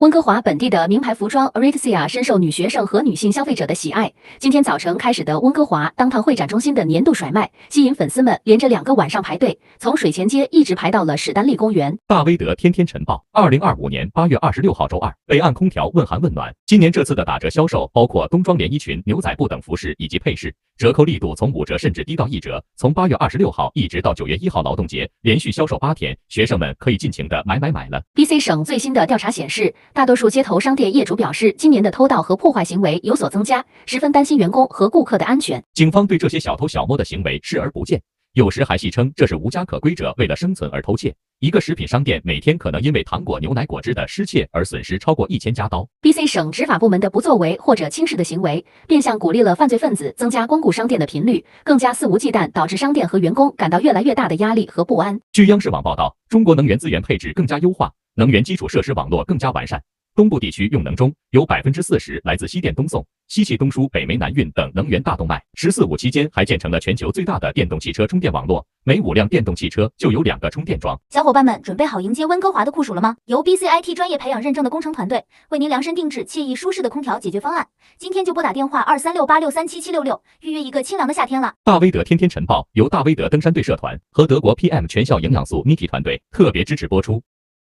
温哥华本地的名牌服装 Aritzia 深受女学生和女性消费者的喜爱。今天早晨开始的温哥华当趟会展中心的年度甩卖，吸引粉丝们连着2个晚上排队，从水前街一直排到了史丹利公园。大威德天天晨报，2025年8月26号周二，北岸空调问寒问暖。今年这次的打折销售包括冬装连衣裙、牛仔布等服饰以及配饰，折扣力度从5折甚至低到1折。从8月26号一直到9月1号劳动节，连续销售8天，学生们可以尽情的买了。BC 省最新的调查显示，大多数街头商店业主表示，今年的偷盗和破坏行为有所增加，十分担心员工和顾客的安全。警方对这些小偷小摸的行为视而不见，有时还戏称这是无家可归者为了生存而偷窃。一个食品商店每天可能因为糖果、牛奶、果汁的失窃而损失超过1000加刀。BC 省执法部门的不作为或者轻视的行为，变相鼓励了犯罪分子增加光顾商店的频率，更加肆无忌惮，导致商店和员工感到越来越大的压力和不安。据央视网报道，中国能源资源配置更加优化，能源基础设施网络更加完善。东部地区用能中有40%来自西电东送、西气东输、北煤南运等能源大动脉。“十四五”期间还建成了全球最大的电动汽车充电网络，每5辆电动汽车就有2个充电桩。小伙伴们准备好迎接温哥华的酷暑了吗？由 BCIT 专业培养认证的工程团队为您量身定制惬意舒适的空调解决方案。今天就拨打电话2368637766，预约一个清凉的夏天了。大威德天天晨报由大威德登山队社团和德国 PM 全效营养素 Niki 团队特别支持播出。